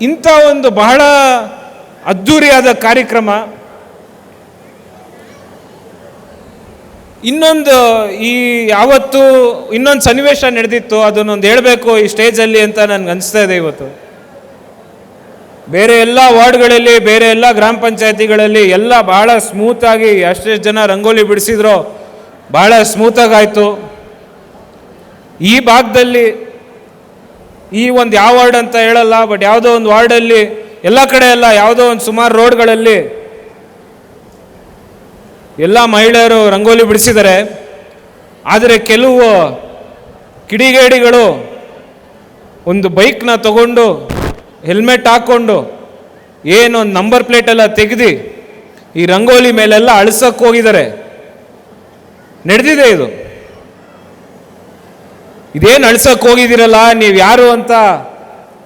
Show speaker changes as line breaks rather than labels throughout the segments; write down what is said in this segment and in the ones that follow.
ಇಂಥ ಒಂದು ಬಹಳ ಅದ್ಧೂರಿಯಾದ ಕಾರ್ಯಕ್ರಮ. ಯಾವತ್ತು ಇನ್ನೊಂದು ಸನ್ನಿವೇಶ ನಡೆದಿತ್ತು, ಅದನ್ನೊಂದು ಹೇಳಬೇಕು ಈ ಸ್ಟೇಜಲ್ಲಿ ಅಂತ ನನಗೆ ಅನಿಸ್ತಾ ಇದೆ. ಇವತ್ತು ಬೇರೆ ಎಲ್ಲ ವಾರ್ಡ್ಗಳಲ್ಲಿ, ಬೇರೆ ಎಲ್ಲ ಗ್ರಾಮ ಪಂಚಾಯತಿಗಳಲ್ಲಿ ಎಲ್ಲ ಬಹಳ ಸ್ಮೂತಾಗಿ ಎಷ್ಟೆಷ್ಟು ಜನ ರಂಗೋಲಿ ಬಿಡಿಸಿದ್ರೋ ಬಹಳ ಸ್ಮೂತಾಗಾಯಿತು. ಈ ಭಾಗದಲ್ಲಿ ಈ ಒಂದು ಯಾವ ವಾರ್ಡ್ ಅಂತ ಹೇಳಲ್ಲ, ಬಟ್ ಯಾವುದೋ ಒಂದು ವಾರ್ಡಲ್ಲಿ, ಎಲ್ಲ ಕಡೆ ಎಲ್ಲ ಯಾವುದೋ ಒಂದು ಸುಮಾರು ರೋಡ್ಗಳಲ್ಲಿ ಎಲ್ಲ ಮಹಿಳೆಯರು ರಂಗೋಲಿ ಬಿಡಿಸಿದ್ದಾರೆ. ಆದರೆ ಕೆಲವು ಕಿಡಿಗೇಡಿಗಳು ಒಂದು ಬೈಕ್ನ ತಗೊಂಡು ಹೆಲ್ಮೆಟ್ ಹಾಕ್ಕೊಂಡು ಏನೊಂದು ನಂಬರ್ ಪ್ಲೇಟೆಲ್ಲ ತೆಗೆದು ಈ ರಂಗೋಲಿ ಮೇಲೆಲ್ಲ ಅಳಿಸೋಕ್ಕೆ ಹೋಗಿದ್ದಾರೆ. ನಡೆದಿದೆ ಇದು. ಇದೇನು ಅಳಿಸೋಕ್ಕೆ ಹೋಗಿದ್ದೀರಲ್ಲ, ನೀವು ಯಾರು ಅಂತ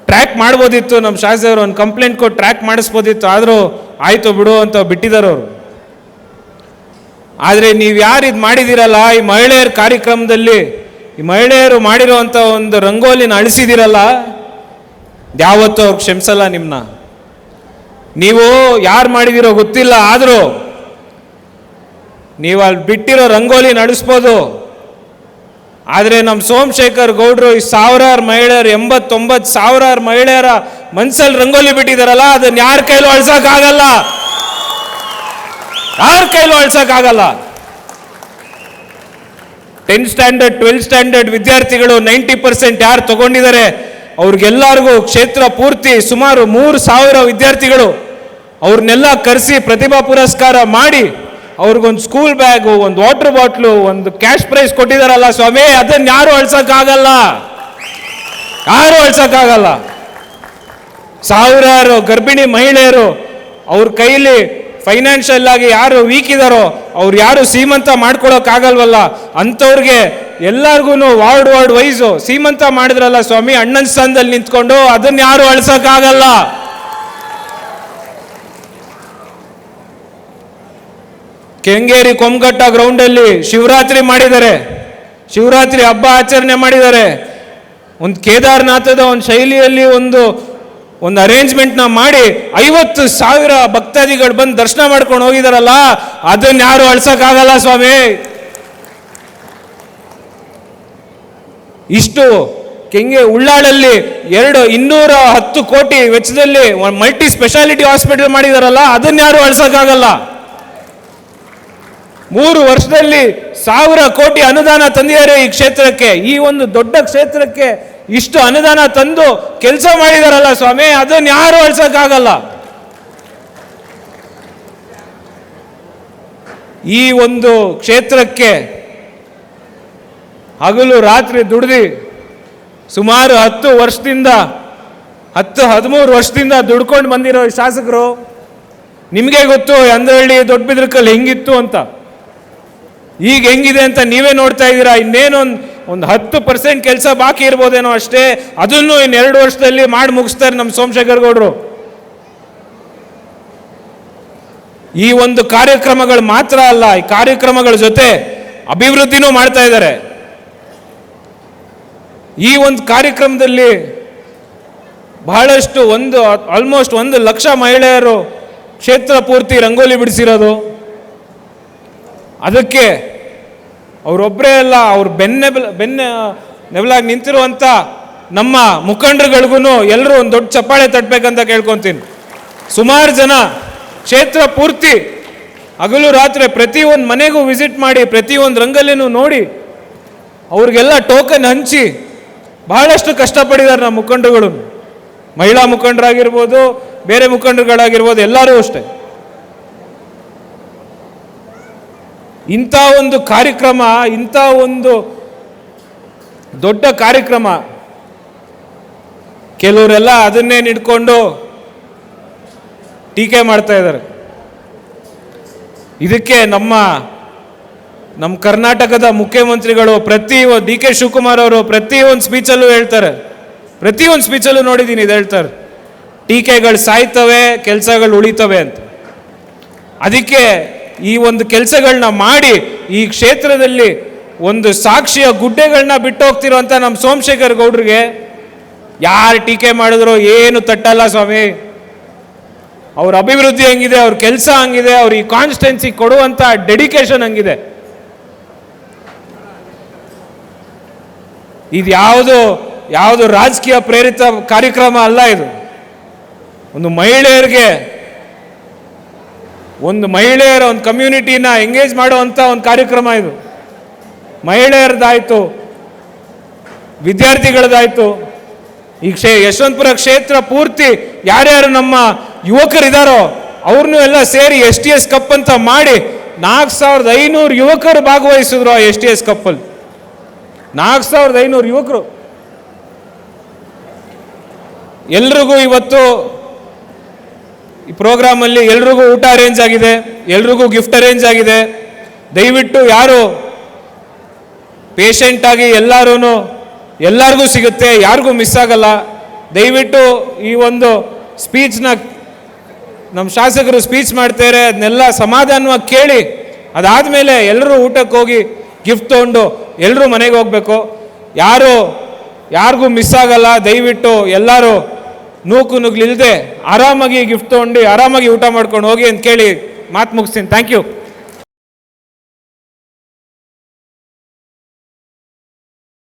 ಟ್ರ್ಯಾಕ್ ಮಾಡ್ಬೋದಿತ್ತು. ನಮ್ಮ ಶಾಸಕರು ಒಂದು ಕಂಪ್ಲೇಂಟ್ ಕೊಟ್ಟು ಟ್ರ್ಯಾಕ್ ಮಾಡಿಸ್ಬೋದಿತ್ತು. ಆದರೂ ಆಯಿತು ಬಿಡು ಅಂತ ಬಿಟ್ಟಿದ್ದಾರೆ ಅವರು. ಆದರೆ ನೀವು ಯಾರು ಇದು ಮಾಡಿದ್ದೀರಲ್ಲ, ಈ ಮಹಿಳೆಯರ ಕಾರ್ಯಕ್ರಮದಲ್ಲಿ ಈ ಮಹಿಳೆಯರು ಮಾಡಿರೋವಂಥ ಒಂದು ರಂಗೋಲಿನ ಅಳಿಸಿದಿರಲ್ಲ, ಯಾವತ್ತೂ ಅವ್ರು ಕ್ಷಮಿಸಲ್ಲ ನಿಮ್ಮನ್ನ. ನೀವು ಯಾರು ಮಾಡಿದಿರೋ ಗೊತ್ತಿಲ್ಲ, ಆದರೂ ನೀವು ಅಲ್ಲಿ ಬಿಟ್ಟಿರೋ ರಂಗೋಲಿನ ಅಳಿಸ್ಬೋದು. ಆದರೆ ನಮ್ಮ ಸೋಮಶೇಖರ್ ಗೌಡರು ಈ ಸಾವಿರಾರು ಮಹಿಳೆಯರು, 89 ಸಾವಿರಾರು ಮಹಿಳೆಯರ ಮನಸ್ಸಲ್ಲಿ ರಂಗೋಲಿ ಬಿಟ್ಟಿದ್ದಾರಲ್ಲ, ಅದನ್ನ ಯಾರ ಕೈಲೂ ಅಳಿಸೋಕ್ಕಾಗಲ್ಲ, ಯಾರ ಕೈಲೂ ಅಳಿಸೋಕ್ಕಾಗಲ್ಲ. 10th ಸ್ಟ್ಯಾಂಡರ್ಡ್ 12th ಸ್ಟ್ಯಾಂಡರ್ಡ್ ವಿದ್ಯಾರ್ಥಿಗಳು 90% ಯಾರು ತಗೊಂಡಿದ್ದಾರೆ ಅವ್ರಿಗೆಲ್ಲರಿಗೂ ಕ್ಷೇತ್ರ ಪೂರ್ತಿ ಸುಮಾರು 3,000 ವಿದ್ಯಾರ್ಥಿಗಳು ಅವ್ರನ್ನೆಲ್ಲ ಕರೆಸಿ ಪ್ರತಿಭಾ ಪುರಸ್ಕಾರ ಮಾಡಿ ಅವ್ರಿಗೊಂದು ಸ್ಕೂಲ್ ಬ್ಯಾಗು, ಒಂದು ವಾಟರ್ ಬಾಟ್ಲು, ಒಂದು ಕ್ಯಾಶ್ ಪ್ರೈಸ್ ಕೊಟ್ಟಿದಾರಲ್ಲ ಸ್ವಾಮಿ, ಅದನ್ನ ಯಾರು ಅಳಿಸೋಕ್ಕಾಗಲ್ಲ, ಯಾರು ಅಳಿಸೋಕ್ಕಾಗಲ್ಲ. ಸಾವಿರಾರು ಗರ್ಭಿಣಿ ಮಹಿಳೆಯರು ಅವ್ರ ಕೈಲಿ ಫೈನಾನ್ಷಿಯಲ್ ಆಗಿ ಯಾರು ವೀಕ್ ಇದ್ದಾರೋ ಅವ್ರು ಯಾರು ಸೀಮಂತ ಮಾಡ್ಕೊಳಕ್ಕಾಗಲ್ವಲ್ಲ, ಅಂಥವ್ರಿಗೆ ಎಲ್ಲರಿಗೂ ವಾರ್ಡ್ ವೈಸು ಸೀಮಂತ ಮಾಡಿದ್ರಲ್ಲ ಸ್ವಾಮಿ ಅಣ್ಣನ ಸ್ಥಾನದಲ್ಲಿ ನಿಂತ್ಕೊಂಡು, ಅದನ್ನ ಯಾರು ಅಳಿಸೋಕ್ಕಾಗಲ್ಲ. ಕೆಂಗೇರಿ ಕೊಂಗಟ್ಟ ಗ್ರೌಂಡಲ್ಲಿ ಶಿವರಾತ್ರಿ ಮಾಡಿದ್ದಾರೆ, ಶಿವರಾತ್ರಿ ಹಬ್ಬ ಆಚರಣೆ ಮಾಡಿದ್ದಾರೆ. ಒಂದು ಕೇದಾರನಾಥದ ಒಂದು ಶೈಲಿಯಲ್ಲಿ ಒಂದು ಅರೇಂಜ್ಮೆಂಟ್ನ ಮಾಡಿ 50,000 ಭಕ್ತಾದಿಗಳು ಬಂದು ದರ್ಶನ ಮಾಡ್ಕೊಂಡು ಹೋಗಿದಾರಲ್ಲ, ಅದನ್ನ ಯಾರು ಅಳಿಸೋಕ್ಕಾಗಲ್ಲ ಸ್ವಾಮಿ. ಇಷ್ಟು ಉಳ್ಳಾಳಲ್ಲಿ 210 ಕೋಟಿ ವೆಚ್ಚದಲ್ಲಿ ಮಲ್ಟಿ ಸ್ಪೆಷಾಲಿಟಿ ಹಾಸ್ಪಿಟಲ್ ಮಾಡಿದಾರಲ್ಲ, ಅದನ್ನ ಯಾರು ಅಳಿಸೋಕ್ಕಾಗಲ್ಲ. 3 ವರ್ಷದಲ್ಲಿ 1,000 ಕೋಟಿ ಅನುದಾನ ತಂದಿದ್ದಾರೆ ಈ ಕ್ಷೇತ್ರಕ್ಕೆ. ಈ ಒಂದು ದೊಡ್ಡ ಕ್ಷೇತ್ರಕ್ಕೆ ಇಷ್ಟು ಅನುದಾನ ತಂದು ಕೆಲಸ ಮಾಡಿದಾರಲ್ಲ ಸ್ವಾಮಿ, ಅದನ್ನ ಯಾರು ಅಳಿಸೋಕ್ಕಾಗಲ್ಲ. ಈ ಒಂದು ಕ್ಷೇತ್ರಕ್ಕೆ ಹಗಲು ರಾತ್ರಿ ದುಡ್ದು ಸುಮಾರು 13 ವರ್ಷದಿಂದ ದುಡ್ಕೊಂಡು ಬಂದಿರೋ ಶಾಸಕರು. ನಿಮಗೆ ಗೊತ್ತು ಅಂದ್ರಹಳ್ಳಿ ದೊಡ್ಡಬಿದ್ರಕಲ್ಲಿ ಹೆಂಗಿತ್ತು ಅಂತ, ಈಗ ಹೆಂಗಿದೆ ಅಂತ ನೀವೇ ನೋಡ್ತಾ ಇದ್ದೀರಾ. ಇನ್ನೇನೊಂದು 10% ಕೆಲಸ ಬಾಕಿ ಇರ್ಬೋದೇನೋ ಅಷ್ಟೇ, ಅದನ್ನು ಇನ್ನು 2 ವರ್ಷದಲ್ಲಿ ಮಾಡಿ ಮುಗಿಸ್ತಾರೆ ನಮ್ಮ ಸೋಮಶೇಖರ್ ಗೌಡರು. ಈ ಒಂದು ಕಾರ್ಯಕ್ರಮಗಳು ಮಾತ್ರ ಅಲ್ಲ, ಈ ಕಾರ್ಯಕ್ರಮಗಳ ಜೊತೆ ಅಭಿವೃದ್ಧಿನೂ ಮಾಡ್ತಾ ಇದ್ದಾರೆ. ಈ ಒಂದು ಕಾರ್ಯಕ್ರಮದಲ್ಲಿ ಬಹಳಷ್ಟು ಆಲ್ಮೋಸ್ಟ್ 1 ಲಕ್ಷ ಮಹಿಳೆಯರು ಕ್ಷೇತ್ರ ಪೂರ್ತಿ ರಂಗೋಲಿ ಬಿಡಿಸಿರೋದು. ಅದಕ್ಕೆ ಅವರೊಬ್ಬರೇ ಅಲ್ಲ, ಅವ್ರ ಬೆನ್ನೆಲಾಗಿ ನಿಂತಿರುವಂಥ ನಮ್ಮ ಮುಖಂಡರುಗಳಿಗೂ ಎಲ್ಲರೂ ಒಂದು ದೊಡ್ಡ ಚಪ್ಪಾಳೆ ತಟ್ಟಬೇಕಂತ ಕೇಳ್ಕೊತೀನಿ. ಸುಮಾರು ಜನ ಕ್ಷೇತ್ರ ಪೂರ್ತಿ ಹಗಲು ರಾತ್ರಿ ಪ್ರತಿಯೊಂದು ಮನೆಗೂ ವಿಸಿಟ್ ಮಾಡಿ, ಪ್ರತಿಯೊಂದು ರಂಗೋಲಿನೂ ನೋಡಿ, ಅವ್ರಿಗೆಲ್ಲ ಟೋಕನ್ ಹಂಚಿ ಬಹಳಷ್ಟು ಕಷ್ಟಪಟ್ಟಿದ್ದಾರೆ ನಮ್ಮ ಮುಖಂಡರುಗಳು. ಮಹಿಳಾ ಮುಖಂಡರಾಗಿರ್ಬೋದು, ಬೇರೆ ಮುಖಂಡರುಗಳಾಗಿರ್ಬೋದು, ಎಲ್ಲರೂ ಅಷ್ಟೇ. ಇಂಥ ಒಂದು ಕಾರ್ಯಕ್ರಮ, ಇಂಥ ಒಂದು ದೊಡ್ಡ ಕಾರ್ಯಕ್ರಮ, ಕೆಲವರೆಲ್ಲ ಅದನ್ನೇ ನಿಡ್ಕೊಂಡು ಟೀಕೆ ಮಾಡ್ತಾ ಇದ್ದಾರೆ. ಇದಕ್ಕೆ ನಮ್ಮ ಕರ್ನಾಟಕದ ಮುಖ್ಯಮಂತ್ರಿಗಳು ಡಿ ಕೆ ಶಿವಕುಮಾರ್ ಅವರು ಪ್ರತಿಯೊಂದು ಸ್ಪೀಚಲ್ಲೂ ಹೇಳ್ತಾರೆ, ಪ್ರತಿಯೊಂದು ಸ್ಪೀಚಲ್ಲೂ ನೋಡಿದ್ದೀನಿ ಇದು ಹೇಳ್ತಾರೆ, ಟೀಕೆಗಳು ಸಾಯ್ತವೆ, ಕೆಲಸಗಳು ಉಳಿತವೆ ಅಂತ. ಅದಕ್ಕೆ ಈ ಒಂದು ಕೆಲಸಗಳನ್ನ ಮಾಡಿ ಈ ಕ್ಷೇತ್ರದಲ್ಲಿ ಒಂದು ಸಾಕ್ಷಿಯ ಗುಡ್ಡೆಗಳನ್ನ ಬಿಟ್ಟು ಹೋಗ್ತಿರುವಂಥ ನಮ್ಮ ಸೋಮಶೇಖರ್ ಗೌಡ್ರಿಗೆ ಯಾರು ಟೀಕೆ ಮಾಡಿದ್ರು ಏನು ತಟ್ಟಲ್ಲ ಸ್ವಾಮಿ. ಅವ್ರ ಅಭಿವೃದ್ಧಿ ಹಂಗಿದೆ, ಅವ್ರ ಕೆಲಸ ಹಂಗಿದೆ, ಅವ್ರ ಈ ಕಾನ್ಸ್ಟಿಟ್ಯೂನ್ಸಿ ಕೊಡುವಂಥ ಡೆಡಿಕೇಶನ್ ಹಂಗಿದೆ. ಇದು ಯಾವುದು ರಾಜಕೀಯ ಪ್ರೇರಿತ ಕಾರ್ಯಕ್ರಮ ಅಲ್ಲ. ಇದು ಒಂದು ಮಹಿಳೆಯರ ಒಂದು ಕಮ್ಯುನಿಟಿನ ಎಂಗೇಜ್ ಮಾಡುವಂಥ ಒಂದು ಕಾರ್ಯಕ್ರಮ. ಇದು ಮಹಿಳೆಯರದಾಯಿತು, ವಿದ್ಯಾರ್ಥಿಗಳದಾಯಿತು, ಈ ಯಶವಂತಪುರ ಕ್ಷೇತ್ರ ಪೂರ್ತಿ ಯಾರ್ಯಾರು ನಮ್ಮ ಯುವಕರಿದ್ದಾರೋ ಅವ್ರನ್ನೂ ಎಲ್ಲ ಸೇರಿ STS ಕಪ್ ಅಂತ ಮಾಡಿ 4500 ಯುವಕರು ಭಾಗವಹಿಸಿದ್ರು ಆ STS ಕಪ್ಪಲ್ಲಿ. 4500 ಯುವಕರು. ಎಲ್ರಿಗೂ ಇವತ್ತು ಈ ಪ್ರೋಗ್ರಾಮಲ್ಲಿ ಎಲ್ರಿಗೂ ಊಟ ಅರೇಂಜ್ ಆಗಿದೆ, ಎಲ್ರಿಗೂ ಗಿಫ್ಟ್ ಅರೇಂಜ್ ಆಗಿದೆ. ದಯವಿಟ್ಟು ಯಾರು ಪೇಷಂಟ್ ಆಗಿ ಎಲ್ಲರಿಗೂ ಸಿಗುತ್ತೆ, ಯಾರಿಗೂ ಮಿಸ್ ಆಗಲ್ಲ. ದಯವಿಟ್ಟು ಈ ಒಂದು ಸ್ಪೀಚ್ನ ನಮ್ಮ ಶಾಸಕರು ಸ್ಪೀಚ್ ಮಾಡ್ತಾರೆ, ಅದನ್ನೆಲ್ಲ ಸಮಾಧಾನವಾಗಿ ಕೇಳಿ ಅದಾದಮೇಲೆ ಎಲ್ಲರೂ ಊಟಕ್ಕೆ ಹೋಗಿ ಗಿಫ್ಟ್ ತೊಗೊಂಡು ಎಲ್ಲರೂ ಮನೆಗೆ ಹೋಗಬೇಕು. ಯಾರಿಗೂ ಮಿಸ್ ಆಗಲ್ಲ. ದಯವಿಟ್ಟು ಎಲ್ಲರೂ ನುಗ್ಲಿಲ್ಲದೆ ಆರಾಮಾಗಿ ಗಿಫ್ಟ್ ತೊಗೊಂಡು ಆರಾಮಾಗಿ ಊಟ ಮಾಡ್ಕೊಂಡು ಹೋಗಿ ಅಂತ ಕೇಳಿ ಮಾತು ಮುಗಿಸ್ತೀನಿ. Thank you.